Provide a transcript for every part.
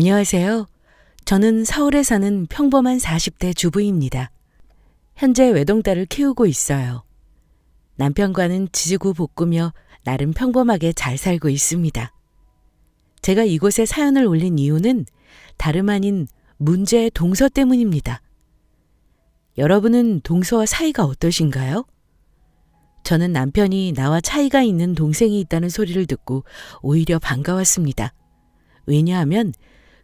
안녕하세요. 저는 서울에 사는 평범한 40대 주부입니다. 현재 외동딸을 키우고 있어요. 남편과는 지지고 볶으며 나름 평범하게 잘 살고 있습니다. 제가 이곳에 사연을 올린 이유는 다름 아닌 문제의 동서 때문입니다. 여러분은 동서와 사이가 어떠신가요? 저는 남편이 나와 차이가 있는 동생이 있다는 소리를 듣고 오히려 반가웠습니다. 왜냐하면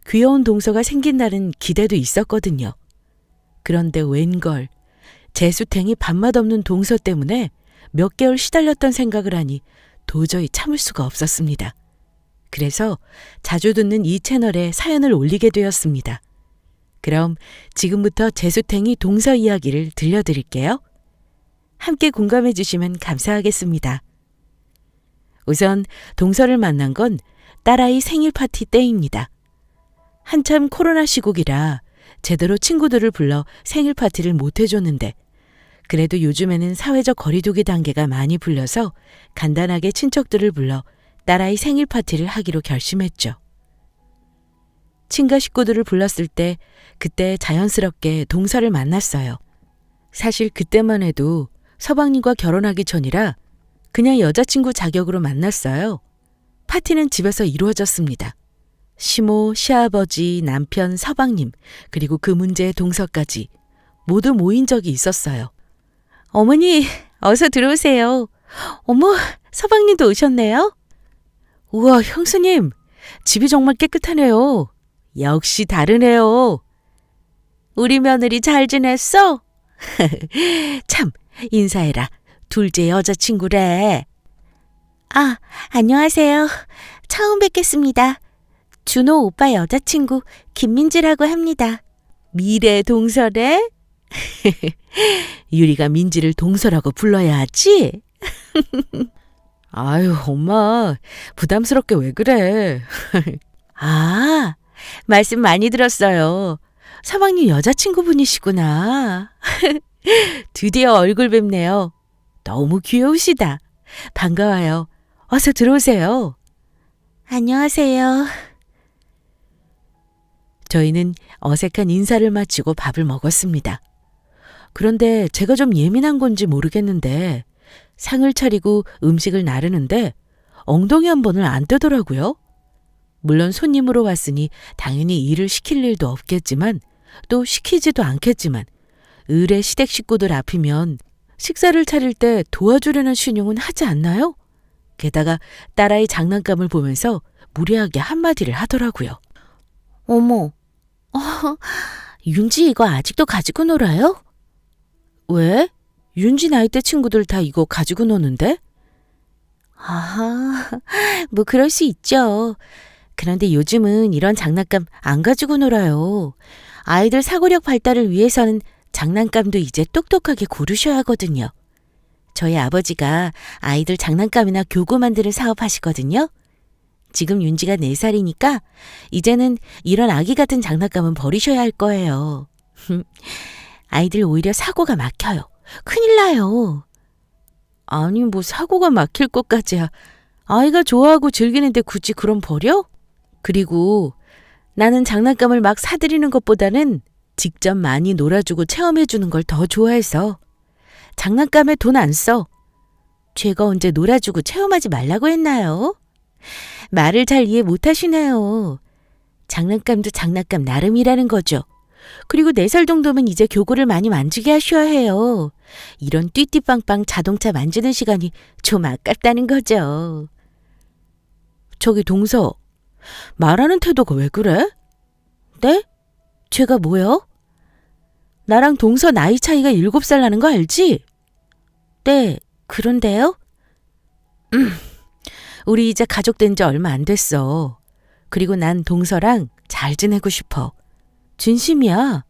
귀여운 동서가 생긴다는 기대도 있었거든요. 그런데 웬걸 재수탱이 밥맛 없는 동서 때문에 몇 개월 시달렸던 생각을 하니 도저히 참을 수가 없었습니다. 그래서 자주 듣는 이 채널에 사연을 올리게 되었습니다. 그럼 지금부터 재수탱이 동서 이야기를 들려드릴게요. 함께 공감해 주시면 감사하겠습니다. 우선 동서를 만난 건 딸아이 생일 파티 때입니다. 한참 코로나 시국이라 제대로 친구들을 불러 생일 파티를 못 해줬는데 그래도 요즘에는 사회적 거리두기 단계가 많이 풀려서 간단하게 친척들을 불러 딸아이 생일 파티를 하기로 결심했죠. 친가 식구들을 불렀을 때 그때 자연스럽게 동서를 만났어요. 사실 그때만 해도 서방님과 결혼하기 전이라 그냥 여자친구 자격으로 만났어요. 파티는 집에서 이루어졌습니다. 시모, 시아버지, 남편, 서방님, 그리고 그 문제의 동서까지 모두 모인 적이 있었어요. 어머니, 어서 들어오세요. 어머, 서방님도 오셨네요? 우와, 형수님, 집이 정말 깨끗하네요. 역시 다르네요. 우리 며느리 잘 지냈어? 참, 인사해라. 둘째 여자친구래. 아, 안녕하세요. 처음 뵙겠습니다. 준호 오빠 여자친구 김민지라고 합니다. 미래 동서래? 유리가 민지를 동서라고 불러야 하지? 아유, 엄마, 부담스럽게 왜 그래? 아, 말씀 많이 들었어요. 서방님 여자친구분이시구나. 드디어 얼굴 뵙네요. 너무 귀여우시다. 반가워요. 어서 들어오세요. 안녕하세요. 저희는 어색한 인사를 마치고 밥을 먹었습니다. 그런데 제가 좀 예민한 건지 모르겠는데 상을 차리고 음식을 나르는데 엉덩이 한 번을 안 떼더라고요. 물론 손님으로 왔으니 당연히 일을 시킬 일도 없겠지만 또 시키지도 않겠지만 을의 시댁 식구들 앞이면 식사를 차릴 때 도와주려는 신용은 하지 않나요? 게다가 딸아이 장난감을 보면서 무례하게 한마디를 하더라고요. 어머, 윤지 이거 아직도 가지고 놀아요? 왜? 윤지 나이 때 친구들 다 이거 가지고 노는데? 아, 뭐 그럴 수 있죠. 그런데 요즘은 이런 장난감 안 가지고 놀아요. 아이들 사고력 발달을 위해서는 장난감도 이제 똑똑하게 고르셔야 하거든요. 저희 아버지가 아이들 장난감이나 교구 만드는 사업 하시거든요. 지금 윤지가 4살이니까 이제는 이런 아기 같은 장난감은 버리셔야 할 거예요. 아이들 오히려 사고가 막혀요. 큰일 나요. 아니 뭐 사고가 막힐 것까지야. 아이가 좋아하고 즐기는데 굳이 그럼 버려? 그리고 나는 장난감을 막 사드리는 것보다는 직접 많이 놀아주고 체험해주는 걸 더 좋아해서 장난감에 돈 안 써. 제가 언제 놀아주고 체험하지 말라고 했나요? 말을 잘 이해 못하시네요. 장난감도 장난감 나름이라는 거죠. 그리고 4살 정도면 이제 교구를 많이 만지게 하셔야 해요. 이런 띠띠빵빵 자동차 만지는 시간이 좀 아깝다는 거죠. 저기 동서, 말하는 태도가 왜 그래? 네? 제가 뭐요? 나랑 동서 나이 차이가 7살 나는 거 알지? 네, 그런데요? 우리 이제 가족 된 지 얼마 안 됐어. 그리고 난 동서랑 잘 지내고 싶어. 진심이야.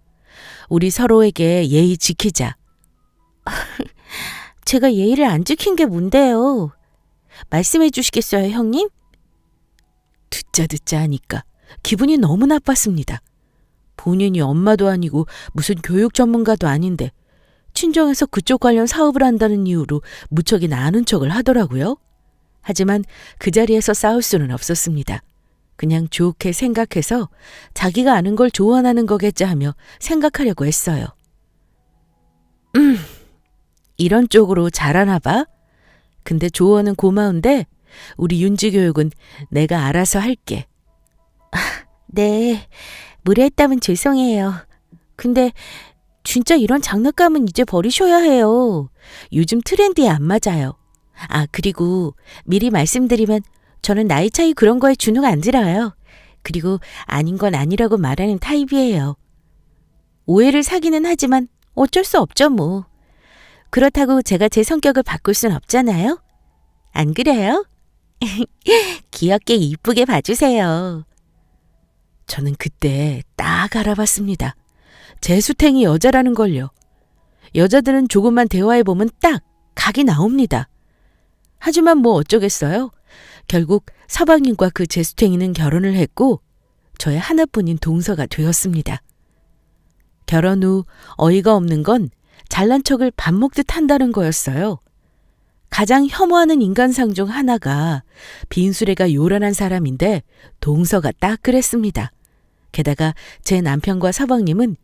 우리 서로에게 예의 지키자. 제가 예의를 안 지킨 게 뭔데요? 말씀해 주시겠어요, 형님? 듣자 하니까 기분이 너무 나빴습니다. 본인이 엄마도 아니고 무슨 교육 전문가도 아닌데 친정에서 그쪽 관련 사업을 한다는 이유로 무척이나 아는 척을 하더라고요. 하지만 그 자리에서 싸울 수는 없었습니다. 그냥 좋게 생각해서 자기가 아는 걸 조언하는 거겠지 하며 생각하려고 했어요. 이런 쪽으로 잘하나 봐. 근데 조언은 고마운데 우리 윤지 교육은 내가 알아서 할게. 네, 무례했다면 죄송해요. 근데 진짜 이런 장난감은 이제 버리셔야 해요. 요즘 트렌드에 안 맞아요. 아, 그리고 미리 말씀드리면 저는 나이 차이 그런 거에 주눅 안 들어요. 그리고 아닌 건 아니라고 말하는 타입이에요. 오해를 사기는 하지만 어쩔 수 없죠 뭐. 그렇다고 제가 제 성격을 바꿀 순 없잖아요. 안 그래요? 귀엽게 이쁘게 봐주세요. 저는 그때 딱 알아봤습니다. 재수탱이 여자라는 걸요. 여자들은 조금만 대화해보면 딱 각이 나옵니다. 하지만 뭐 어쩌겠어요. 결국 서방님과 그 재수탱이는 결혼을 했고 저의 하나뿐인 동서가 되었습니다. 결혼 후 어이가 없는 건 잘난 척을 밥 먹듯 한다는 거였어요. 가장 혐오하는 인간상 중 하나가 빈수레가 요란한 사람인데 동서가 딱 그랬습니다. 게다가 제 남편과 서방님은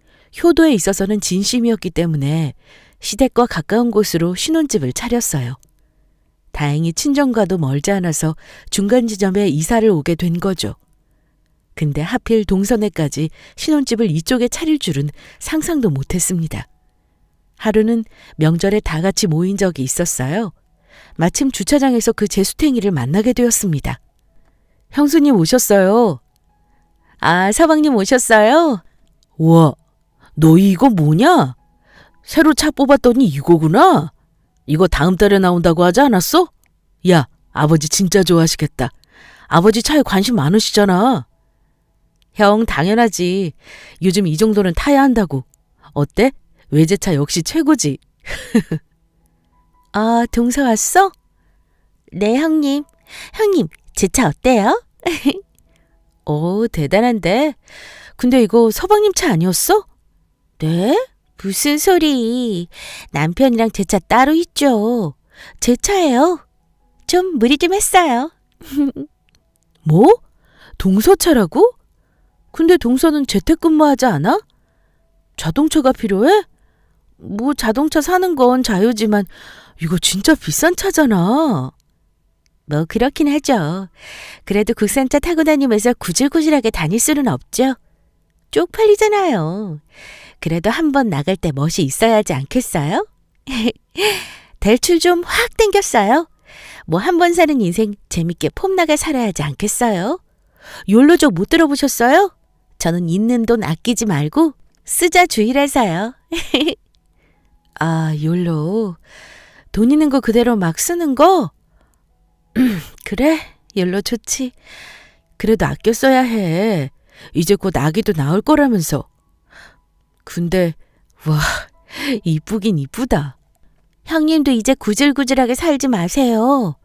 효도에 있어서는 진심이었기 때문에 시댁과 가까운 곳으로 신혼집을 차렸어요. 다행히 친정과도 멀지 않아서 중간 지점에 이사를 오게 된 거죠. 근데 하필 동서네까지 신혼집을 이쪽에 차릴 줄은 상상도 못했습니다. 하루는 명절에 다 같이 모인 적이 있었어요. 마침 주차장에서 그 재수탱이를 만나게 되었습니다. 형수님 오셨어요. 아, 서방님 오셨어요? 우와, 너 이거 뭐냐? 새로 차 뽑았더니 이거구나. 이거 다음 달에 나온다고 하지 않았어? 야, 아버지 진짜 좋아하시겠다. 아버지 차에 관심 많으시잖아. 형, 당연하지. 요즘 이 정도는 타야 한다고. 어때? 외제차 역시 최고지. 아, 동서 왔어? 네, 형님. 형님, 제 차 어때요? 오, 대단한데. 근데 이거 서방님 차 아니었어? 네? 무슨 소리. 남편이랑 제 차 따로 있죠. 제 차예요. 좀 무리 좀 했어요. 뭐? 동서 차라고? 근데 동서는 재택근무하지 않아? 자동차가 필요해? 뭐 자동차 사는 건 자유지만 이거 진짜 비싼 차잖아. 뭐 그렇긴 하죠. 그래도 국산차 타고 다니면서 구질구질하게 다닐 수는 없죠. 쪽팔리잖아요. 그래도 한번 나갈 때 멋이 있어야 하지 않겠어요? 대출 좀 확 땡겼어요. 뭐 한 번 사는 인생 재밌게 폼나게 살아야 하지 않겠어요? 욜로족 못 들어보셨어요? 저는 있는 돈 아끼지 말고 쓰자 주의라서요. 아, 욜로. 돈 있는 거 그대로 막 쓰는 거? 그래, 욜로 좋지. 그래도 아껴 써야 해. 이제 곧 아기도 나올 거라면서. 근데 와, 이쁘긴 이쁘다. 형님도 이제 구질구질하게 살지 마세요.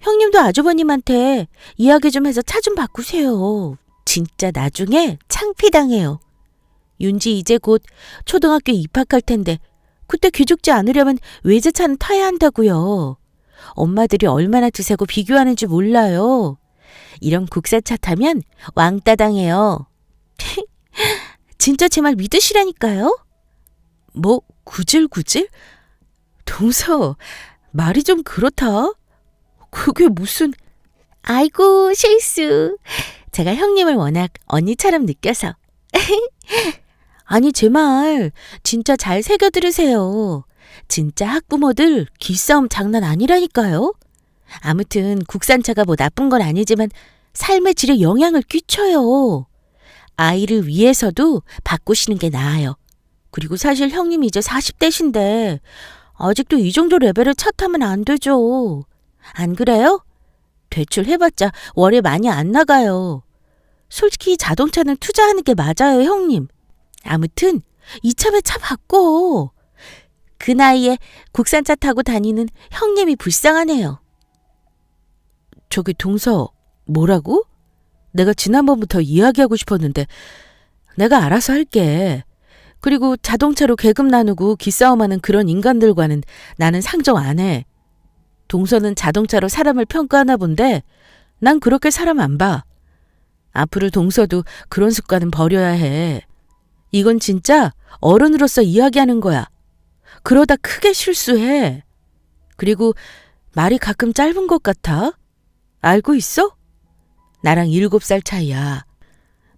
형님도 아주버님한테 이야기 좀 해서 차 좀 바꾸세요. 진짜 나중에 창피당해요. 윤지 이제 곧 초등학교 입학할 텐데 그때 기죽지 않으려면 외제차는 타야 한다고요. 엄마들이 얼마나 드세고 비교하는지 몰라요. 이런 국산차 타면 왕따 당해요. 진짜 제 말 믿으시라니까요. 뭐 구질구질? 동서, 말이 좀 그렇다. 그게 무슨... 아이고 실수. 제가 형님을 워낙 언니처럼 느껴서. 아니 제 말 진짜 잘 새겨 들으세요. 진짜 학부모들 기싸움 장난 아니라니까요. 아무튼 국산차가 뭐 나쁜 건 아니지만 삶의 질에 영향을 끼쳐요. 아이를 위해서도 바꾸시는 게 나아요. 그리고 사실 형님 이제 40대신데 아직도 이 정도 레벨의 차 타면 안 되죠. 안 그래요? 대출해봤자 월에 많이 안 나가요. 솔직히 자동차는 투자하는 게 맞아요, 형님. 아무튼 이참에 차 바꿔. 그 나이에 국산차 타고 다니는 형님이 불쌍하네요. 저기 동서, 뭐라고? 내가 지난번부터 이야기하고 싶었는데 내가 알아서 할게. 그리고 자동차로 계급 나누고 기싸움하는 그런 인간들과는 나는 상종 안 해. 동서는 자동차로 사람을 평가하나 본데 난 그렇게 사람 안 봐. 앞으로 동서도 그런 습관은 버려야 해. 이건 진짜 어른으로서 이야기하는 거야. 그러다 크게 실수해. 그리고 말이 가끔 짧은 것 같아. 알고 있어? 나랑 7살 차이야.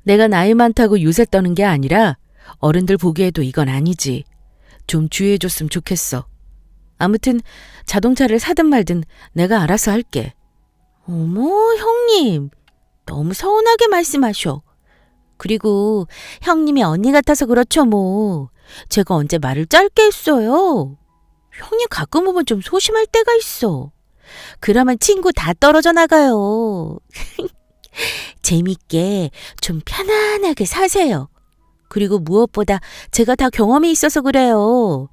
내가 나이 많다고 요새 떠는 게 아니라 어른들 보기에도 이건 아니지. 좀 주의해줬으면 좋겠어. 아무튼 자동차를 사든 말든 내가 알아서 할게. 어머, 형님. 너무 서운하게 말씀하셔. 그리고 형님이 언니 같아서 그렇죠 뭐. 제가 언제 말을 짧게 했어요. 형님 가끔 보면 좀 소심할 때가 있어. 그러면 친구 다 떨어져 나가요. 재밌게 좀 편안하게 사세요. 그리고 무엇보다 제가 다 경험이 있어서 그래요.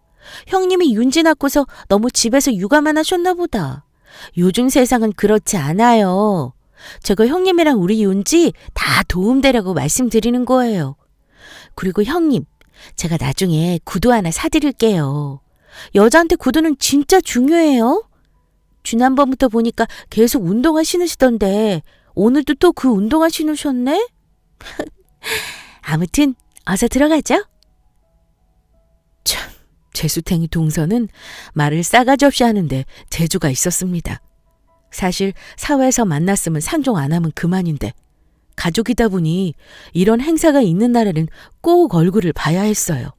형님이 윤지 낳고서 너무 집에서 육아만 하셨나 보다. 요즘 세상은 그렇지 않아요. 제가 형님이랑 우리 윤지 다 도움되라고 말씀드리는 거예요. 그리고 형님, 제가 나중에 구두 하나 사드릴게요. 여자한테 구두는 진짜 중요해요. 지난번부터 보니까 계속 운동화 신으시던데 오늘도 또 그 운동화 신으셨네? 아무튼 어서 들어가죠. 참, 재수탱이 동서는 말을 싸가지 없이 하는데 재주가 있었습니다. 사실 사회에서 만났으면 상종 안 하면 그만인데 가족이다 보니 이런 행사가 있는 날에는 꼭 얼굴을 봐야 했어요.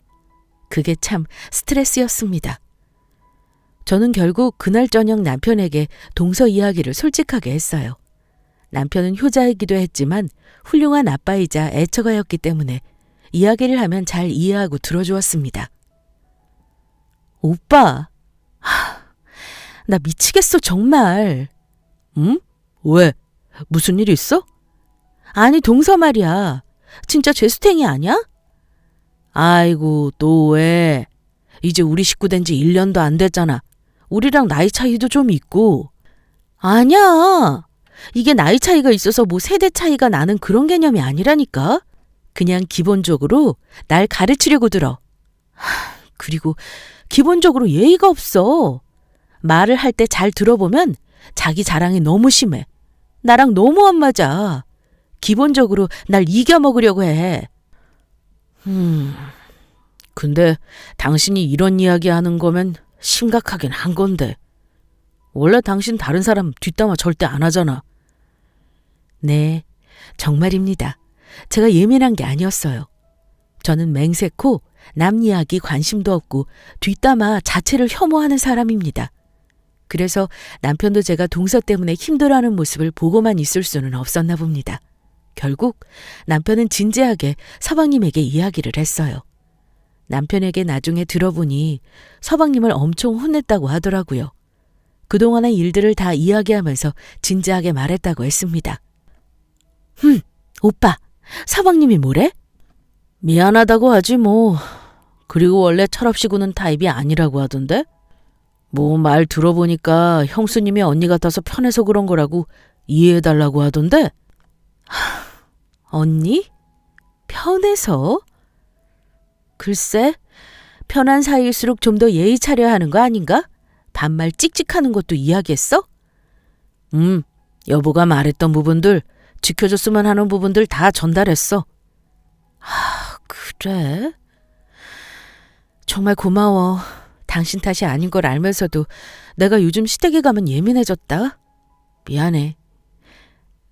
그게 참 스트레스였습니다. 저는 결국 그날 저녁 남편에게 동서 이야기를 솔직하게 했어요. 남편은 효자이기도 했지만 훌륭한 아빠이자 애처가였기 때문에 이야기를 하면 잘 이해하고 들어주었습니다. 오빠, 나 미치겠어 정말. 응? 왜? 무슨 일 있어? 아니 동서 말이야. 진짜 죄수탱이 아니야? 아이고 또 왜? 이제 우리 식구 된 지 1년도 안 됐잖아. 우리랑 나이 차이도 좀 있고. 아니야. 이게 나이 차이가 있어서 뭐 세대 차이가 나는 그런 개념이 아니라니까. 그냥 기본적으로 날 가르치려고 들어. 그리고 기본적으로 예의가 없어. 말을 할 때 잘 들어보면 자기 자랑이 너무 심해. 나랑 너무 안 맞아. 기본적으로 날 이겨먹으려고 해. 근데 당신이 이런 이야기 하는 거면 심각하긴 한 건데. 원래 당신 다른 사람 뒷담화 절대 안 하잖아. 네, 정말입니다. 제가 예민한 게 아니었어요. 저는 맹세코 남 이야기 관심도 없고 뒷담화 자체를 혐오하는 사람입니다. 그래서 남편도 제가 동서 때문에 힘들어하는 모습을 보고만 있을 수는 없었나 봅니다. 결국 남편은 진지하게 서방님에게 이야기를 했어요. 남편에게 나중에 들어보니 서방님을 엄청 혼냈다고 하더라고요. 그동안의 일들을 다 이야기하면서 진지하게 말했다고 했습니다. 오빠, 서방님이 뭐래? 미안하다고 하지 뭐. 그리고 원래 철없이 구는 타입이 아니라고 하던데? 뭐 말 들어보니까 형수님이 언니 같아서 편해서 그런 거라고 이해해달라고 하던데? 언니? 편해서? 글쎄, 편한 사이일수록 좀 더 예의 차려야 하는 거 아닌가? 반말 찍찍하는 것도 이야기했어? 여보가 말했던 부분들, 지켜줬으면 하는 부분들 다 전달했어. 그래? 정말 고마워. 당신 탓이 아닌 걸 알면서도 내가 요즘 시댁에 가면 예민해졌다. 미안해.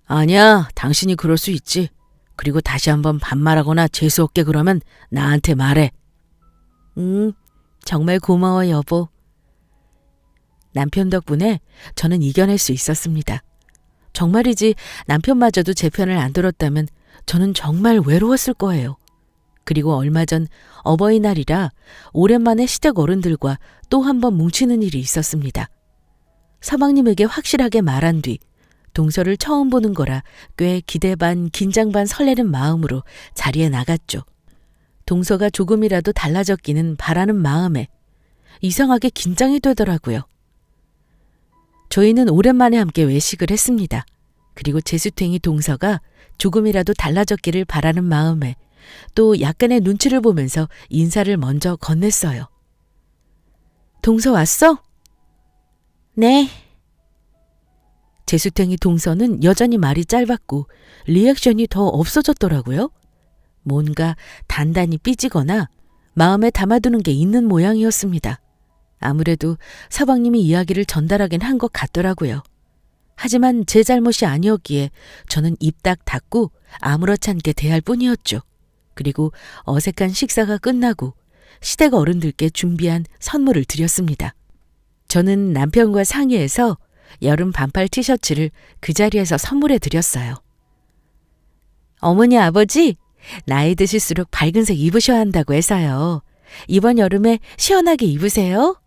아니야, 당신이 그럴 수 있지. 그리고 다시 한번 반말하거나 재수없게 그러면 나한테 말해. 정말 고마워 여보. 남편 덕분에 저는 이겨낼 수 있었습니다. 정말이지 남편마저도 제 편을 안 들었다면 저는 정말 외로웠을 거예요. 그리고 얼마 전 어버이날이라 오랜만에 시댁 어른들과 또 한 번 뭉치는 일이 있었습니다. 서방님에게 확실하게 말한 뒤 동서를 처음 보는 거라 꽤 기대 반 긴장 반 설레는 마음으로 자리에 나갔죠. 동서가 조금이라도 달라졌기는 바라는 마음에 이상하게 긴장이 되더라고요. 저희는 오랜만에 함께 외식을 했습니다. 그리고 재수탱이 동서가 조금이라도 달라졌기를 바라는 마음에 또 약간의 눈치를 보면서 인사를 먼저 건넸어요. 동서 왔어? 네. 제수탱이 동서는 여전히 말이 짧았고 리액션이 더 없어졌더라고요. 뭔가 단단히 삐지거나 마음에 담아두는 게 있는 모양이었습니다. 아무래도 서방님이 이야기를 전달하긴 한 것 같더라고요. 하지만 제 잘못이 아니었기에 저는 입 딱 닫고 아무렇지 않게 대할 뿐이었죠. 그리고 어색한 식사가 끝나고 시댁 어른들께 준비한 선물을 드렸습니다. 저는 남편과 상의해서 여름 반팔 티셔츠를 그 자리에서 선물해 드렸어요. 어머니 아버지, 나이 드실수록 밝은색 입으셔야 한다고 해서요. 이번 여름에 시원하게 입으세요.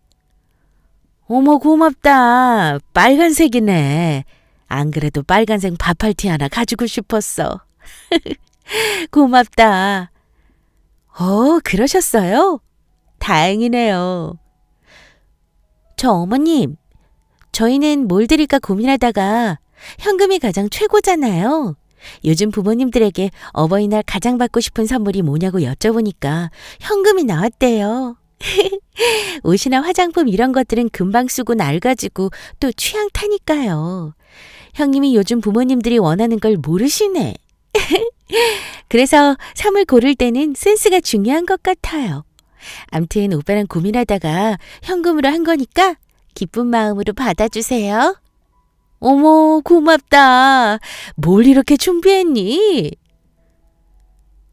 어머 고맙다. 빨간색이네. 안 그래도 빨간색 반팔티 하나 가지고 싶었어. 고맙다. 그러셨어요? 다행이네요. 저 어머님, 저희는 뭘 드릴까 고민하다가 현금이 가장 최고잖아요. 요즘 부모님들에게 어버이날 가장 받고 싶은 선물이 뭐냐고 여쭤보니까 현금이 나왔대요. 옷이나 화장품 이런 것들은 금방 쓰고 낡아지고 또 취향 타니까요. 형님이 요즘 부모님들이 원하는 걸 모르시네. 그래서 선물 고를 때는 센스가 중요한 것 같아요. 암튼 오빠랑 고민하다가 현금으로 한 거니까 기쁜 마음으로 받아주세요. 어머, 고맙다. 뭘 이렇게 준비했니?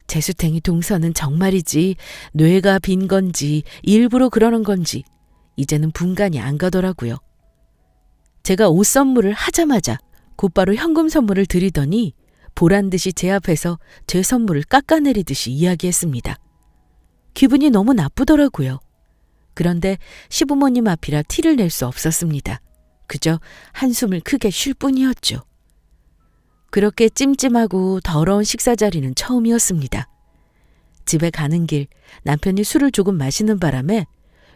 제수탱이 동서는 정말이지 뇌가 빈 건지 일부러 그러는 건지 이제는 분간이 안 가더라고요. 제가 옷 선물을 하자마자 곧바로 현금 선물을 드리더니 보란듯이 제 앞에서 제 선물을 깎아내리듯이 이야기했습니다. 기분이 너무 나쁘더라고요. 그런데 시부모님 앞이라 티를 낼 수 없었습니다. 그저 한숨을 크게 쉴 뿐이었죠. 그렇게 찜찜하고 더러운 식사 자리는 처음이었습니다. 집에 가는 길 남편이 술을 조금 마시는 바람에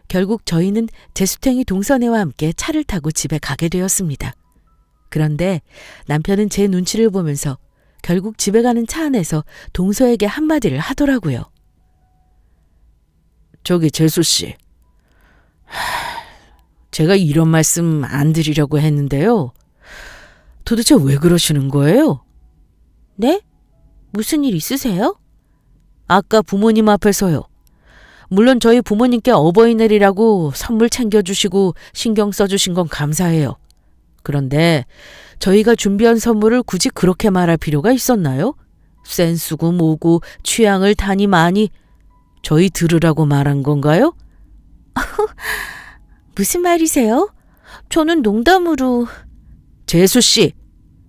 결국 저희는 제수탱이 동서네와 함께 차를 타고 집에 가게 되었습니다. 그런데 남편은 제 눈치를 보면서 결국 집에 가는 차 안에서 동서에게 한마디를 하더라고요. 저기 제수씨, 제가 이런 말씀 안 드리려고 했는데요. 도대체 왜 그러시는 거예요? 네? 무슨 일 있으세요? 아까 부모님 앞에서요. 물론 저희 부모님께 어버이날이라고 선물 챙겨주시고 신경 써주신 건 감사해요. 그런데 저희가 준비한 선물을 굳이 그렇게 말할 필요가 있었나요? 센스고 뭐고 취향을 타니 많이 저희 들으라고 말한 건가요? 무슨 말이세요? 저는 농담으로... 제수씨,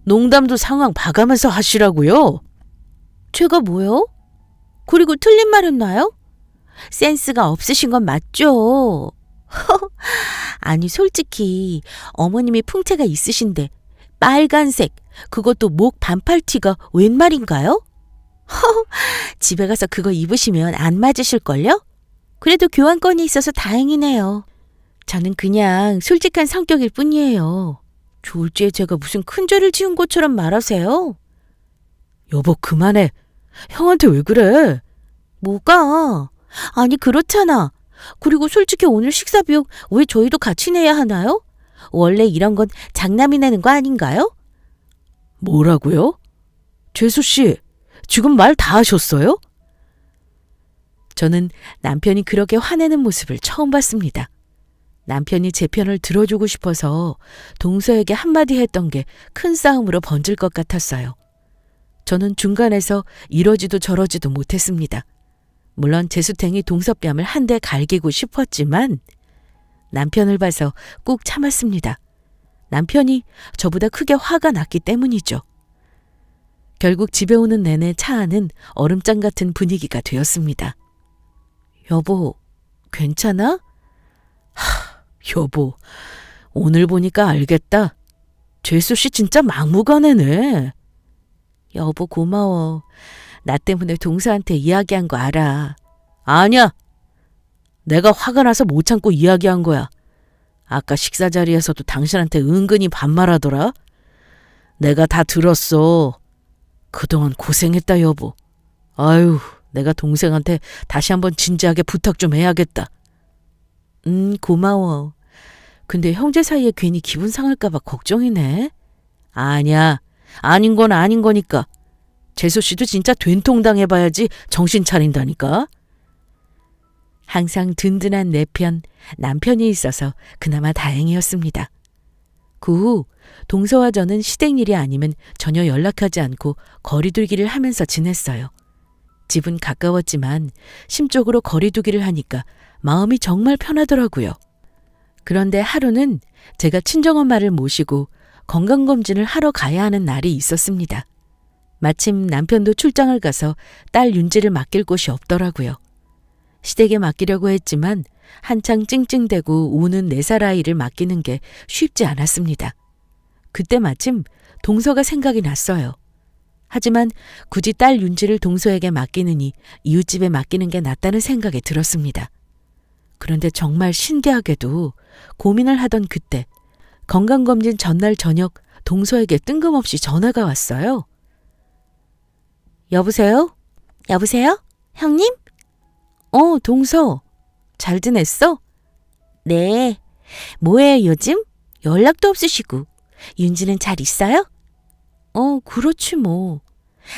농담도 상황 봐가면서 하시라고요. 제가 뭐요? 그리고 틀린 말 했나요? 센스가 없으신 건 맞죠? 아니 솔직히 어머님이 풍채가 있으신데 빨간색, 그것도 목 반팔티가 웬 말인가요? 집에 가서 그거 입으시면 안 맞으실걸요? 그래도 교환권이 있어서 다행이네요. 저는 그냥 솔직한 성격일 뿐이에요. 졸지에 제가 무슨 큰 죄를 지은 것처럼 말하세요? 여보 그만해. 형한테 왜 그래? 뭐가? 아니 그렇잖아. 그리고 솔직히 오늘 식사 비용 왜 저희도 같이 내야 하나요? 원래 이런 건 장남이 내는 거 아닌가요? 뭐라고요? 제수씨, 지금 말 다 하셨어요? 저는 남편이 그렇게 화내는 모습을 처음 봤습니다. 남편이 제 편을 들어주고 싶어서 동서에게 한마디 했던 게 큰 싸움으로 번질 것 같았어요. 저는 중간에서 이러지도 저러지도 못했습니다. 물론 제수탱이 동서뺨을 한 대 갈기고 싶었지만 남편을 봐서 꾹 참았습니다. 남편이 저보다 크게 화가 났기 때문이죠. 결국 집에 오는 내내 차 안은 얼음장 같은 분위기가 되었습니다. 여보, 괜찮아? 여보, 오늘 보니까 알겠다. 제수씨 진짜 막무가내네. 여보 고마워. 나 때문에 동서한테 이야기한 거 알아. 아니야. 내가 화가 나서 못 참고 이야기한 거야. 아까 식사 자리에서도 당신한테 은근히 반말하더라. 내가 다 들었어. 그동안 고생했다 여보. 아유, 내가 동생한테 다시 한번 진지하게 부탁 좀 해야겠다. 고마워. 근데 형제 사이에 괜히 기분 상할까 봐 걱정이네. 아니야. 아닌 건 아닌 거니까. 재수 씨도 진짜 된통 당해봐야지 정신 차린다니까. 항상 든든한 내 편, 남편이 있어서 그나마 다행이었습니다. 그 후 동서와 저는 시댁 일이 아니면 전혀 연락하지 않고 거리두기를 하면서 지냈어요. 집은 가까웠지만 심적으로 거리두기를 하니까 마음이 정말 편하더라고요. 그런데 하루는 제가 친정엄마를 모시고 건강검진을 하러 가야 하는 날이 있었습니다. 마침 남편도 출장을 가서 딸 윤지를 맡길 곳이 없더라고요. 시댁에 맡기려고 했지만 한창 찡찡대고 우는 4살 아이를 맡기는 게 쉽지 않았습니다. 그때 마침 동서가 생각이 났어요. 하지만 굳이 딸 윤지를 동서에게 맡기느니 이웃집에 맡기는 게 낫다는 생각이 들었습니다. 그런데 정말 신기하게도 고민을 하던 그때 건강검진 전날 저녁 동서에게 뜬금없이 전화가 왔어요. 여보세요? 여보세요? 형님? 동서. 잘 지냈어? 네. 뭐해 요즘? 연락도 없으시고. 윤지는 잘 있어요? 그렇지 뭐.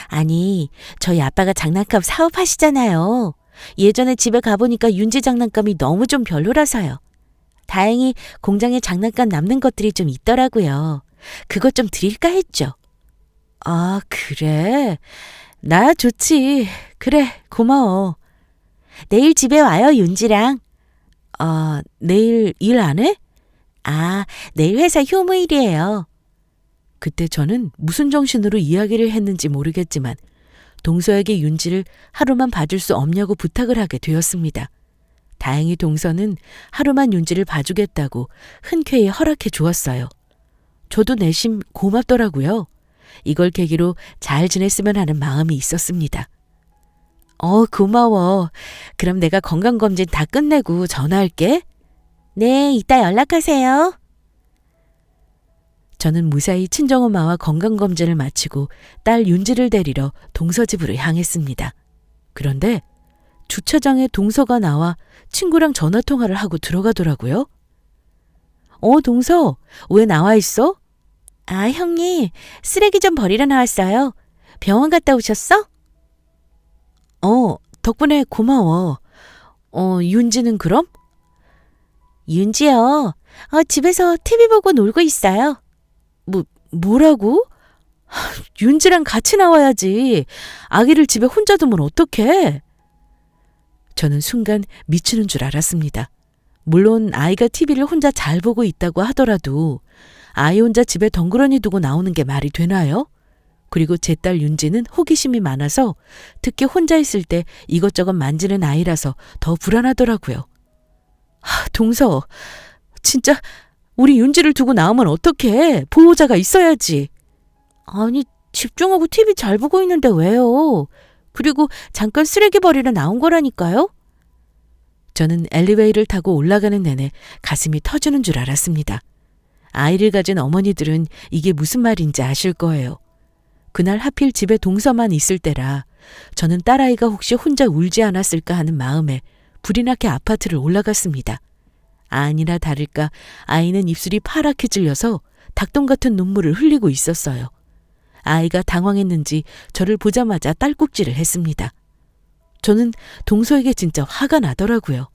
아니, 저희 아빠가 장난감 사업하시잖아요. 예전에 집에 가보니까 윤지 장난감이 너무 좀 별로라서요. 다행히 공장에 장난감 남는 것들이 좀 있더라고요. 그것 좀 드릴까 했죠. 아, 그래? 나야 좋지. 그래, 고마워. 내일 집에 와요, 윤지랑. 내일 일 안 해? 내일 회사 휴무일이에요. 그때 저는 무슨 정신으로 이야기를 했는지 모르겠지만 동서에게 윤지를 하루만 봐줄 수 없냐고 부탁을 하게 되었습니다. 다행히 동서는 하루만 윤지를 봐주겠다고 흔쾌히 허락해 주었어요. 저도 내심 고맙더라고요. 이걸 계기로 잘 지냈으면 하는 마음이 있었습니다. 고마워. 그럼 내가 건강검진 다 끝내고 전화할게. 네, 이따 연락하세요. 저는 무사히 친정엄마와 건강검진을 마치고 딸 윤지를 데리러 동서 집으로 향했습니다. 그런데 주차장에 동서가 나와 친구랑 전화통화를 하고 들어가더라고요. 동서, 왜 나와 있어? 형님, 쓰레기 좀 버리러 나왔어요. 병원 갔다 오셨어? 덕분에 고마워. 윤지는 그럼? 윤지요. 집에서 TV 보고 놀고 있어요. 뭐라고? 윤지랑 같이 나와야지. 아기를 집에 혼자 두면 어떡해? 저는 순간 미치는 줄 알았습니다. 물론 아이가 TV를 혼자 잘 보고 있다고 하더라도 아이 혼자 집에 덩그러니 두고 나오는 게 말이 되나요? 그리고 제 딸 윤지는 호기심이 많아서 특히 혼자 있을 때 이것저것 만지는 아이라서 더 불안하더라고요. 동서, 진짜 우리 윤지를 두고 나오면 어떡해? 보호자가 있어야지. 아니, 집중하고 TV 잘 보고 있는데 왜요? 그리고 잠깐 쓰레기 버리러 나온 거라니까요? 저는 엘리베이터를 타고 올라가는 내내 가슴이 터지는 줄 알았습니다. 아이를 가진 어머니들은 이게 무슨 말인지 아실 거예요. 그날 하필 집에 동서만 있을 때라 저는 딸아이가 혹시 혼자 울지 않았을까 하는 마음에 불이 나게 아파트를 올라갔습니다. 아니나 다를까 아이는 입술이 파랗게 찔려서 닭똥 같은 눈물을 흘리고 있었어요. 아이가 당황했는지 저를 보자마자 딸꾹질을 했습니다. 저는 동서에게 진짜 화가 나더라고요.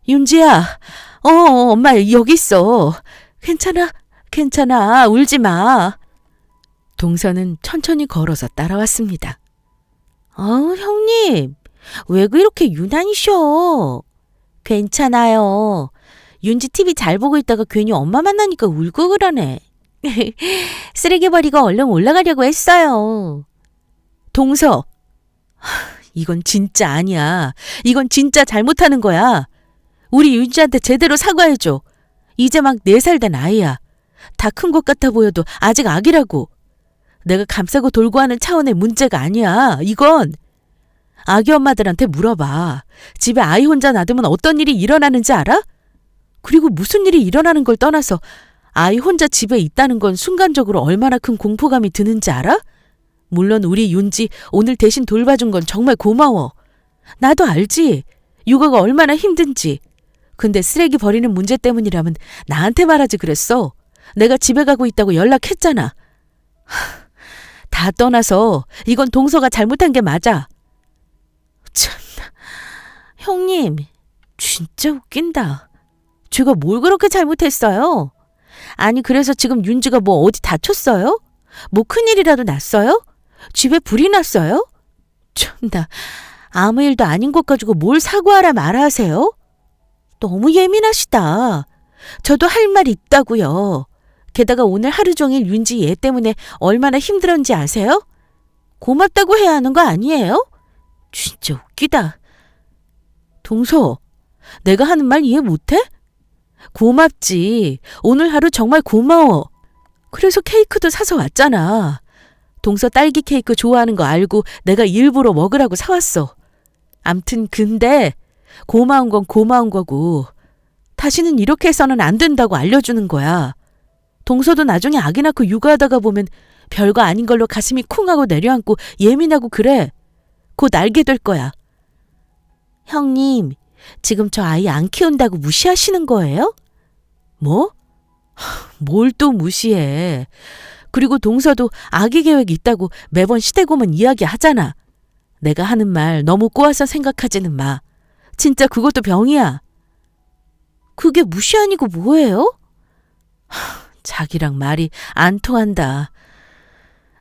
윤지야, 엄마 여기 있어. 괜찮아, 울지 마. 동서는 천천히 걸어서 따라왔습니다. 형님, 왜 그렇게 유난히셔? 괜찮아요. 윤지 TV 잘 보고 있다가 괜히 엄마 만나니까 울고 그러네. 쓰레기 버리고 얼른 올라가려고 했어요. 동서, 이건 진짜 아니야. 이건 진짜 잘못하는 거야. 우리 윤지한테 제대로 사과해줘. 이제 막 4살 된 아이야. 다 큰 것 같아 보여도 아직 아기라고. 내가 감싸고 돌고 하는 차원의 문제가 아니야. 이건 아기 엄마들한테 물어봐. 집에 아이 혼자 놔두면 어떤 일이 일어나는지 알아? 그리고 무슨 일이 일어나는 걸 떠나서 아이 혼자 집에 있다는 건 순간적으로 얼마나 큰 공포감이 드는지 알아? 물론 우리 윤지 오늘 대신 돌봐준 건 정말 고마워. 나도 알지. 육아가 얼마나 힘든지. 근데 쓰레기 버리는 문제 때문이라면 나한테 말하지 그랬어. 내가 집에 가고 있다고 연락했잖아. 다 떠나서 이건 동서가 잘못한 게 맞아. 참나. 형님, 진짜 웃긴다. 제가 뭘 그렇게 잘못했어요? 아니, 그래서 지금 윤지가 뭐 어디 다쳤어요? 뭐 큰일이라도 났어요? 집에 불이 났어요? 참나, 아무 일도 아닌 것 가지고 뭘 사과하라 말하세요? 너무 예민하시다. 저도 할 말 있다고요. 게다가 오늘 하루 종일 윤지 얘 때문에 얼마나 힘들었는지 아세요? 고맙다고 해야 하는 거 아니에요? 진짜 웃기다. 동서, 내가 하는 말 이해 못해? 고맙지. 오늘 하루 정말 고마워. 그래서 케이크도 사서 왔잖아. 동서 딸기 케이크 좋아하는 거 알고 내가 일부러 먹으라고 사왔어. 암튼 근데 고마운 건 고마운 거고 다시는 이렇게 해서는 안 된다고 알려주는 거야. 동서도 나중에 아기 낳고 육아하다가 보면 별거 아닌 걸로 가슴이 쿵 하고 내려앉고 예민하고 그래. 곧 알게 될 거야. 형님, 지금 저 아이 안 키운다고 무시하시는 거예요? 뭐? 뭘 또 무시해. 그리고 동서도 아기 계획 있다고 매번 시대고만 이야기하잖아. 내가 하는 말 너무 꼬아서 생각하지는 마. 진짜 그것도 병이야. 그게 무시 아니고 뭐예요? 자기랑 말이 안 통한다.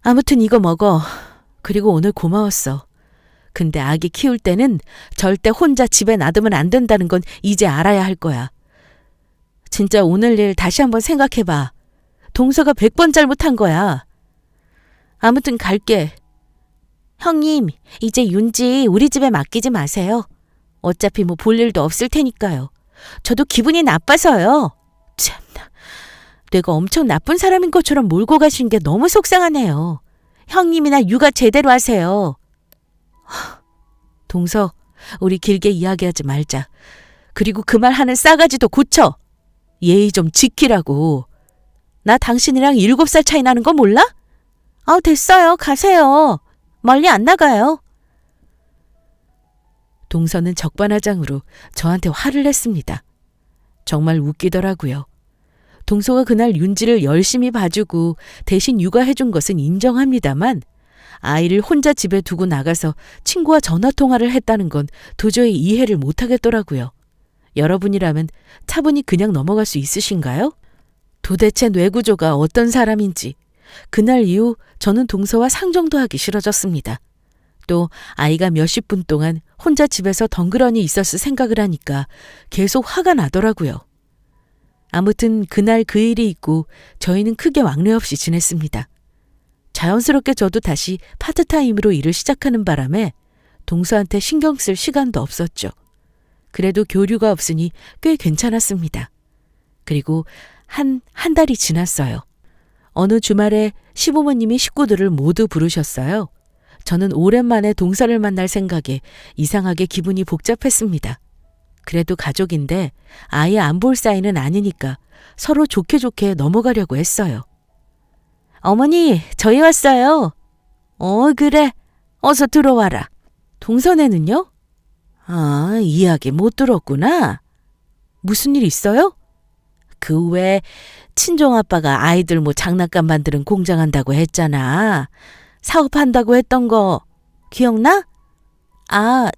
아무튼 이거 먹어. 그리고 오늘 고마웠어. 근데 아기 키울 때는 절대 혼자 집에 놔두면 안 된다는 건 이제 알아야 할 거야. 진짜 오늘 일 다시 한번 생각해봐. 동서가 100번 잘못한 거야. 아무튼 갈게. 형님, 이제 윤지 우리 집에 맡기지 마세요. 어차피 뭐 볼 일도 없을 테니까요. 저도 기분이 나빠서요. 참나, 내가 엄청 나쁜 사람인 것처럼 몰고 가신 게 너무 속상하네요. 형님이나 육아 제대로 하세요. 동서, 우리 길게 이야기하지 말자. 그리고 그 말 하는 싸가지도 고쳐. 예의 좀 지키라고. 나 당신이랑 7살 차이 나는 거 몰라? 됐어요. 가세요. 멀리 안 나가요. 동서는 적반하장으로 저한테 화를 냈습니다. 정말 웃기더라고요. 동서가 그날 윤지를 열심히 봐주고 대신 육아해준 것은 인정합니다만 아이를 혼자 집에 두고 나가서 친구와 전화통화를 했다는 건 도저히 이해를 못하겠더라고요. 여러분이라면 차분히 그냥 넘어갈 수 있으신가요? 도대체 뇌구조가 어떤 사람인지 그날 이후 저는 동서와 상종도 하기 싫어졌습니다. 또 아이가 몇십 분 동안 혼자 집에서 덩그러니 있었을 생각을 하니까 계속 화가 나더라고요. 아무튼 그날 그 일이 있고 저희는 크게 왕래 없이 지냈습니다. 자연스럽게 저도 다시 파트타임으로 일을 시작하는 바람에 동서한테 신경 쓸 시간도 없었죠. 그래도 교류가 없으니 꽤 괜찮았습니다. 그리고 한 달이 지났어요. 어느 주말에 시부모님이 식구들을 모두 부르셨어요. 저는 오랜만에 동서를 만날 생각에 이상하게 기분이 복잡했습니다. 그래도 가족인데 아예 안 볼 사이는 아니니까 서로 좋게 좋게 넘어가려고 했어요. 어머니, 저희 왔어요. 그래. 어서 들어와라. 동서네는요? 이야기 못 들었구나. 무슨 일 있어요? 그 외에 친정아빠가 아이들 뭐 장난감 만드는 공장 한다고 했잖아. 사업한다고 했던 거 기억나?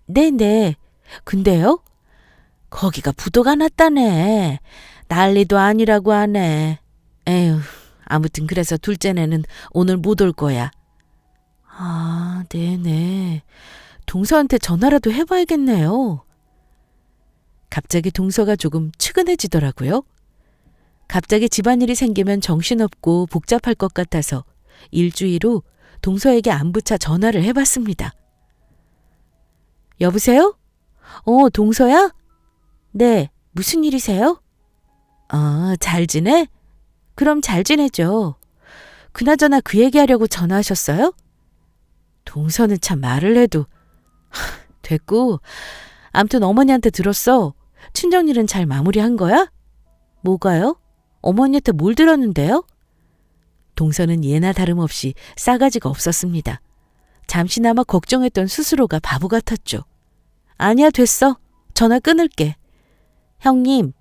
네네. 근데요? 거기가 부도가 났다네. 난리도 아니라고 하네. 에휴, 아무튼 그래서 둘째네는 오늘 못 올 거야. 네네. 동서한테 전화라도 해봐야겠네요. 갑자기 동서가 조금 측은해지더라고요. 갑자기 집안일이 생기면 정신없고 복잡할 것 같아서 일주일 후 동서에게 안부차 전화를 해봤습니다. 여보세요? 동서야? 네, 무슨 일이세요? 잘 지내? 그럼 잘 지내죠. 그나저나 그 얘기하려고 전화하셨어요? 동서는 참 말을 해도 됐고, 암튼 어머니한테 들었어. 친정일은 잘 마무리한 거야? 뭐가요? 어머니한테 뭘 들었는데요? 동서는 예나 다름없이 싸가지가 없었습니다. 잠시나마 걱정했던 스스로가 바보 같았죠. 아니야, 됐어. 전화 끊을게. 형님,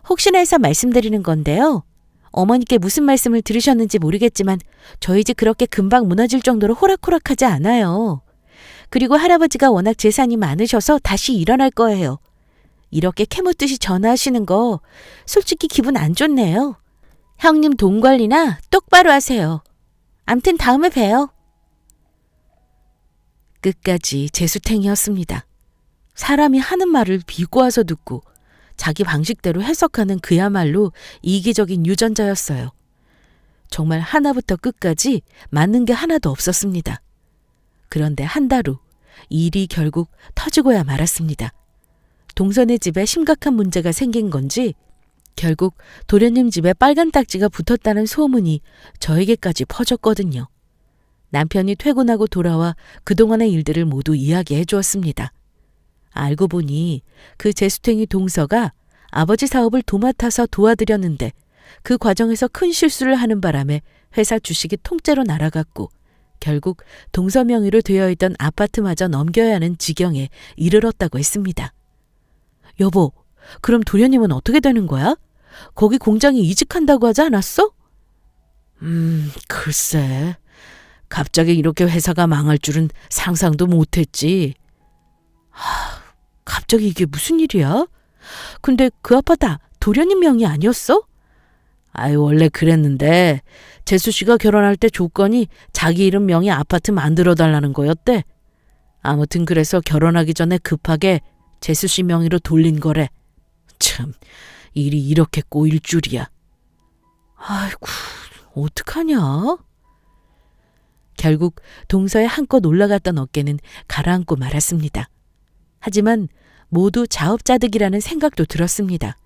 혹시나 해서 말씀드리는 건데요. 어머니께 무슨 말씀을 들으셨는지 모르겠지만 저희 집 그렇게 금방 무너질 정도로 호락호락하지 않아요. 그리고 할아버지가 워낙 재산이 많으셔서 다시 일어날 거예요. 이렇게 캐묻듯이 전화하시는 거 솔직히 기분 안 좋네요. 형님 돈 관리나 똑바로 하세요. 암튼 다음에 봬요. 끝까지 재수탱이었습니다. 사람이 하는 말을 비꼬아서 듣고 자기 방식대로 해석하는 그야말로 이기적인 유전자였어요. 정말 하나부터 끝까지 맞는 게 하나도 없었습니다. 그런데 한 달 후 일이 결국 터지고야 말았습니다. 동선의 집에 심각한 문제가 생긴 건지 결국 도련님 집에 빨간 딱지가 붙었다는 소문이 저에게까지 퍼졌거든요. 남편이 퇴근하고 돌아와 그동안의 일들을 모두 이야기해 주었습니다. 알고 보니 그 재수탱이 동서가 아버지 사업을 도맡아서 도와드렸는데 그 과정에서 큰 실수를 하는 바람에 회사 주식이 통째로 날아갔고 결국 동서 명의로 되어 있던 아파트마저 넘겨야 하는 지경에 이르렀다고 했습니다. 여보, 그럼 도련님은 어떻게 되는 거야? 거기 공장이 이직한다고 하지 않았어? 글쎄. 갑자기 이렇게 회사가 망할 줄은 상상도 못했지. 갑자기 이게 무슨 일이야? 근데 그 아파트 도련님 명의 아니었어? 원래 그랬는데 재수 씨가 결혼할 때 조건이 자기 이름 명의 아파트 만들어달라는 거였대. 아무튼 그래서 결혼하기 전에 급하게 재수 씨 명의로 돌린 거래. 참, 일이 이렇게 꼬일 줄이야. 아이고, 어떡하냐? 결국 동서의 한껏 올라갔던 어깨는 가라앉고 말았습니다. 하지만 모두 자업자득이라는 생각도 들었습니다.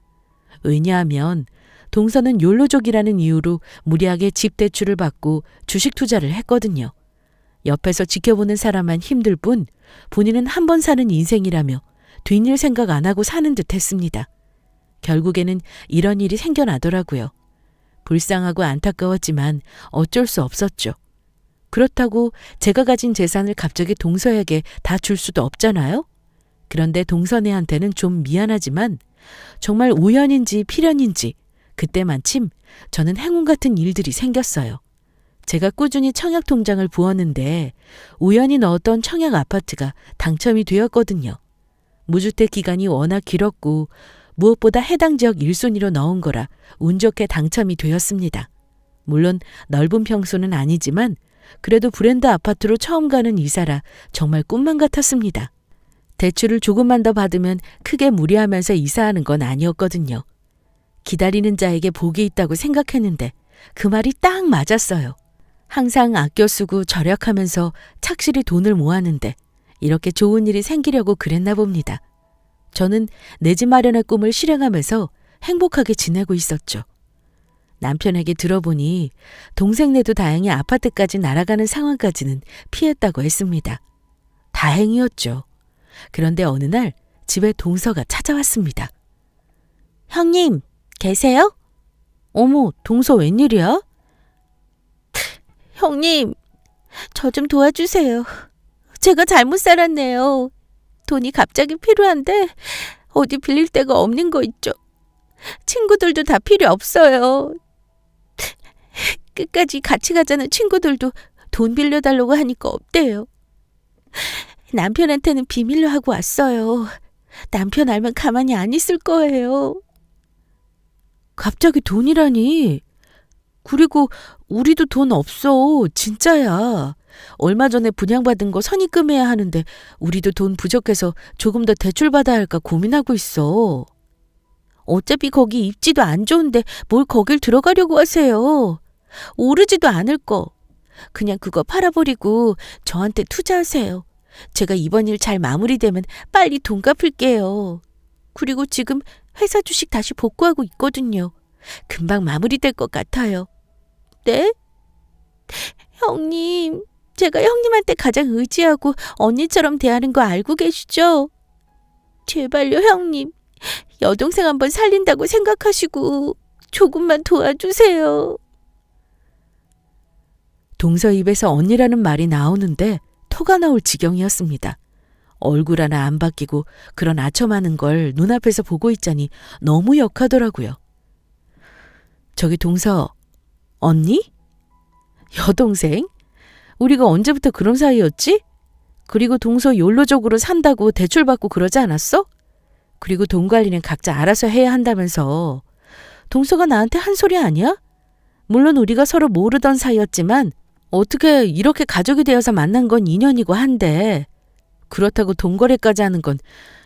왜냐하면 동서는 욜로족이라는 이유로 무리하게 집 대출을 받고 주식 투자를 했거든요. 옆에서 지켜보는 사람만 힘들 뿐 본인은 한 번 사는 인생이라며 뒷일 생각 안 하고 사는 듯 했습니다. 결국에는 이런 일이 생겨나더라고요. 불쌍하고 안타까웠지만 어쩔 수 없었죠. 그렇다고 제가 가진 재산을 갑자기 동서에게 다 줄 수도 없잖아요. 그런데 동서네한테는 좀 미안하지만 정말 우연인지 필연인지 그때 마침 저는 행운 같은 일들이 생겼어요. 제가 꾸준히 청약 통장을 부었는데 우연히 넣었던 청약 아파트가 당첨이 되었거든요. 무주택 기간이 워낙 길었고 무엇보다 해당 지역 1순위로 넣은 거라 운 좋게 당첨이 되었습니다. 물론 넓은 평수는 아니지만 그래도 브랜드 아파트로 처음 가는 이사라 정말 꿈만 같았습니다. 대출을 조금만 더 받으면 크게 무리하면서 이사하는 건 아니었거든요. 기다리는 자에게 복이 있다고 생각했는데 그 말이 딱 맞았어요. 항상 아껴 쓰고 절약하면서 착실히 돈을 모았는데 이렇게 좋은 일이 생기려고 그랬나 봅니다. 저는 내 집 마련의 꿈을 실행하면서 행복하게 지내고 있었죠. 남편에게 들어보니 동생네도 다행히 아파트까지 날아가는 상황까지는 피했다고 했습니다. 다행이었죠. 그런데 어느 날 집에 동서가 찾아왔습니다. 형님, 계세요? 어머, 동서 웬일이야? 형님, 저 좀 도와주세요. 제가 잘못 살았네요. 돈이 갑자기 필요한데 어디 빌릴 데가 없는 거 있죠. 친구들도 다 필요 없어요. 끝까지 같이 가자는 친구들도 돈 빌려달라고 하니까 없대요. 남편한테는 비밀로 하고 왔어요. 남편 알면 가만히 안 있을 거예요. 갑자기 돈이라니. 그리고 우리도 돈 없어. 진짜야. 얼마 전에 분양받은 거 선입금해야 하는데 우리도 돈 부족해서 조금 더 대출받아야 할까 고민하고 있어. 어차피 거기 입지도 안 좋은데 뭘 거길 들어가려고 하세요. 오르지도 않을 거. 그냥 그거 팔아버리고 저한테 투자하세요. 제가 이번 일 잘 마무리되면 빨리 돈 갚을게요. 그리고 지금 회사 주식 다시 복구하고 있거든요. 금방 마무리될 것 같아요. 네? 형님, 제가 형님한테 가장 의지하고 언니처럼 대하는 거 알고 계시죠? 제발요, 형님. 여동생 한번 살린다고 생각하시고 조금만 도와주세요. 동서 입에서 언니라는 말이 나오는데 토가 나올 지경이었습니다. 얼굴 하나 안 바뀌고 그런 아첨하는 걸 눈앞에서 보고 있자니 너무 역하더라고요. 저기 동서, 언니? 여동생? 우리가 언제부터 그런 사이였지? 그리고 동서 욜로적으로 산다고 대출받고 그러지 않았어? 그리고 돈 관리는 각자 알아서 해야 한다면서. 동서가 나한테 한 소리 아니야? 물론 우리가 서로 모르던 사이였지만 어떻게 이렇게 가족이 되어서 만난 건 인연이고 한데 그렇다고 돈 거래까지 하는 건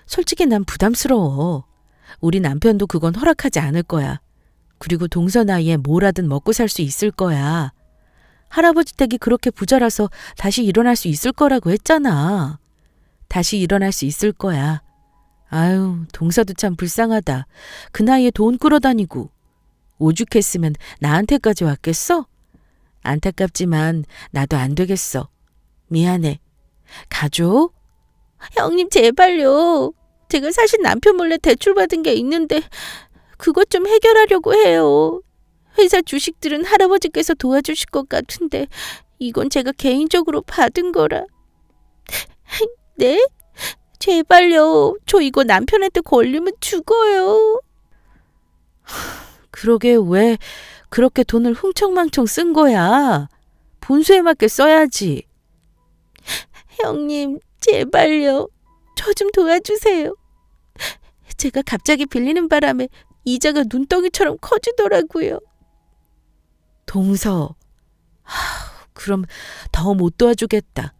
솔직히 난 부담스러워. 우리 남편도 그건 허락하지 않을 거야. 그리고 동서 나이에 뭐라든 먹고 살 수 있을 거야. 할아버지 댁이 그렇게 부자라서 다시 일어날 수 있을 거라고 했잖아. 다시 일어날 수 있을 거야. 아유, 동서도 참 불쌍하다. 그 나이에 돈 끌어다니고. 오죽했으면 나한테까지 왔겠어? 안타깝지만 나도 안 되겠어. 미안해. 가줘? 형님 제발요. 제가 사실 남편 몰래 대출받은 게 있는데 그것 좀 해결하려고 해요. 회사 주식들은 할아버지께서 도와주실 것 같은데 이건 제가 개인적으로 받은 거라. 네? 제발요. 저 이거 남편한테 걸리면 죽어요. 그러게 왜 그렇게 돈을 흥청망청 쓴 거야? 본수에 맞게 써야지. 형님 제발요. 저 좀 도와주세요. 제가 갑자기 빌리는 바람에 이자가 눈덩이처럼 커지더라고요. 동서, 그럼 더 못 도와주겠다.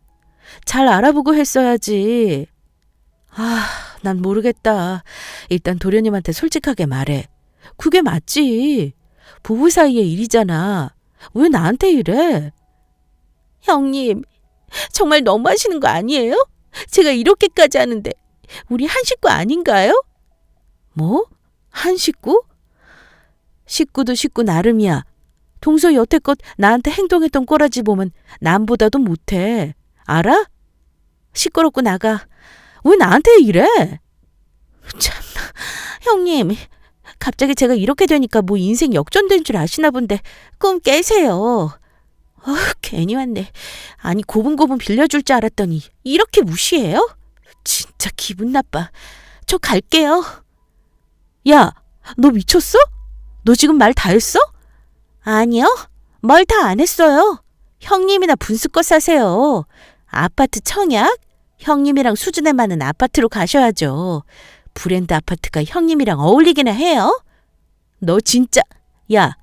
잘 알아보고 했어야지. 난 모르겠다. 일단 도련님한테 솔직하게 말해. 그게 맞지. 부부 사이의 일이잖아. 왜 나한테 이래? 형님, 정말 너무하시는 거 아니에요? 제가 이렇게까지 하는데 우리 한 식구 아닌가요? 뭐? 한 식구? 식구도 식구 나름이야. 동서 여태껏 나한테 행동했던 꼬라지 보면 남보다도 못해. 알아? 시끄럽고 나가. 왜 나한테 이래? 참나. 형님, 갑자기 제가 이렇게 되니까 뭐 인생 역전된 줄 아시나 본데 꿈 깨세요. 괜히 왔네. 아니 고분고분 빌려줄 줄 알았더니 이렇게 무시해요? 진짜 기분 나빠. 저 갈게요. 야, 너 미쳤어? 너 지금 말 다 했어? 아니요. 뭘 다 안 했어요. 형님이나 분수껏 사세요. 아파트 청약? 형님이랑 수준에 맞는 아파트로 가셔야죠. 브랜드 아파트가 형님이랑 어울리기나 해요? 너 진짜... 야,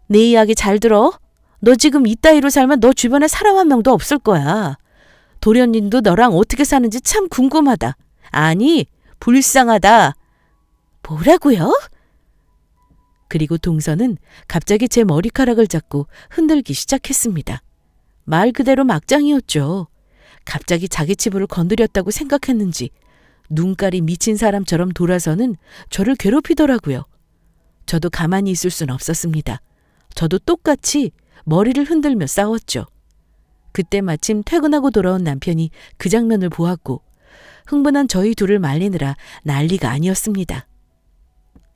내 이야기 잘 들어. 너 지금 이따위로 살면 너 주변에 사람 한 명도 없을 거야. 도련님도 너랑 어떻게 사는지 참 궁금하다. 아니, 불쌍하다. 뭐라고요? 그리고 동서는 갑자기 제 머리카락을 잡고 흔들기 시작했습니다. 말 그대로 막장이었죠. 갑자기 자기 치부를 건드렸다고 생각했는지 눈깔이 미친 사람처럼 돌아서는 저를 괴롭히더라고요. 저도 가만히 있을 순 없었습니다. 저도 똑같이 머리를 흔들며 싸웠죠. 그때 마침 퇴근하고 돌아온 남편이 그 장면을 보았고 흥분한 저희 둘을 말리느라 난리가 아니었습니다.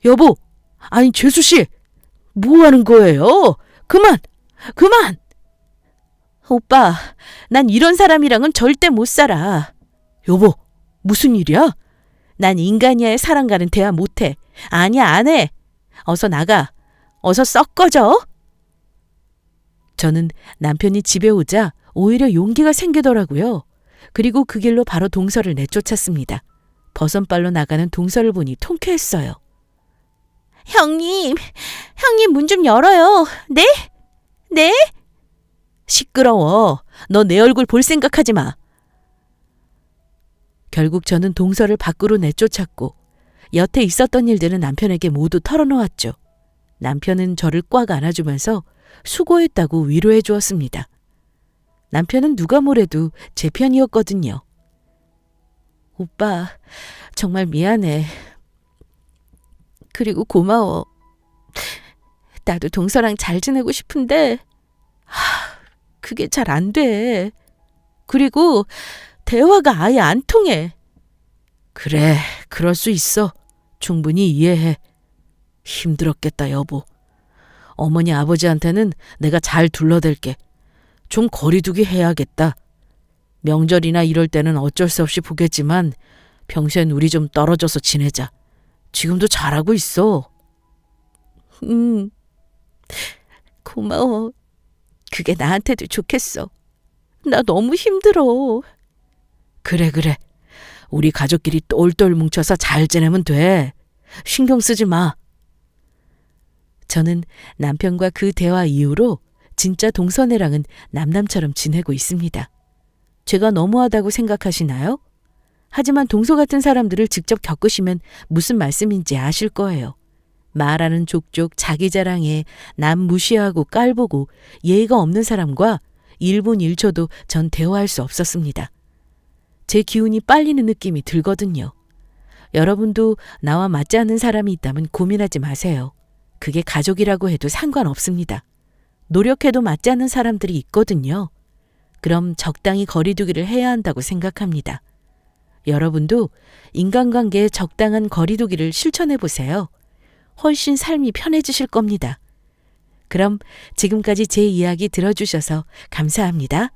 여보! 아니 재수씨! 뭐 하는 거예요? 그만! 그만! 오빠, 난 이런 사람이랑은 절대 못 살아. 여보, 무슨 일이야? 난 인간이야의 사랑과는 대화 못해. 아니야, 안 해. 어서 나가. 어서 썩 꺼져. 저는 남편이 집에 오자 오히려 용기가 생기더라고요. 그리고 그 길로 바로 동서를 내쫓았습니다. 버선발로 나가는 동서를 보니 통쾌했어요. 형님 문 좀 열어요. 네? 네? 시끄러워. 너 내 얼굴 볼 생각하지 마. 결국 저는 동서를 밖으로 내쫓았고 여태 있었던 일들은 남편에게 모두 털어놓았죠. 남편은 저를 꽉 안아주면서 수고했다고 위로해 주었습니다. 남편은 누가 뭐래도 제 편이었거든요. 오빠, 정말 미안해. 그리고 고마워. 나도 동서랑 잘 지내고 싶은데 그게 잘 안 돼. 그리고 대화가 아예 안 통해. 그래, 그럴 수 있어. 충분히 이해해. 힘들었겠다, 여보. 어머니 아버지한테는 내가 잘 둘러댈게. 좀 거리두기 해야겠다. 명절이나 이럴 때는 어쩔 수 없이 보겠지만 평소엔 우리 좀 떨어져서 지내자. 지금도 잘하고 있어. 고마워. 그게 나한테도 좋겠어. 나 너무 힘들어. 그래. 우리 가족끼리 똘똘 뭉쳐서 잘 지내면 돼. 신경 쓰지 마. 저는 남편과 그 대화 이후로 진짜 동서네랑은 남남처럼 지내고 있습니다. 제가 너무하다고 생각하시나요? 하지만 동서 같은 사람들을 직접 겪으시면 무슨 말씀인지 아실 거예요. 말하는 족족 자기 자랑에 남 무시하고 깔보고 예의가 없는 사람과 1분 1초도 전 대화할 수 없었습니다. 제 기운이 빨리는 느낌이 들거든요. 여러분도 나와 맞지 않는 사람이 있다면 고민하지 마세요. 그게 가족이라고 해도 상관없습니다. 노력해도 맞지 않는 사람들이 있거든요. 그럼 적당히 거리두기를 해야 한다고 생각합니다. 여러분도 인간관계에 적당한 거리두기를 실천해 보세요. 훨씬 삶이 편해지실 겁니다. 그럼 지금까지 제 이야기 들어주셔서 감사합니다.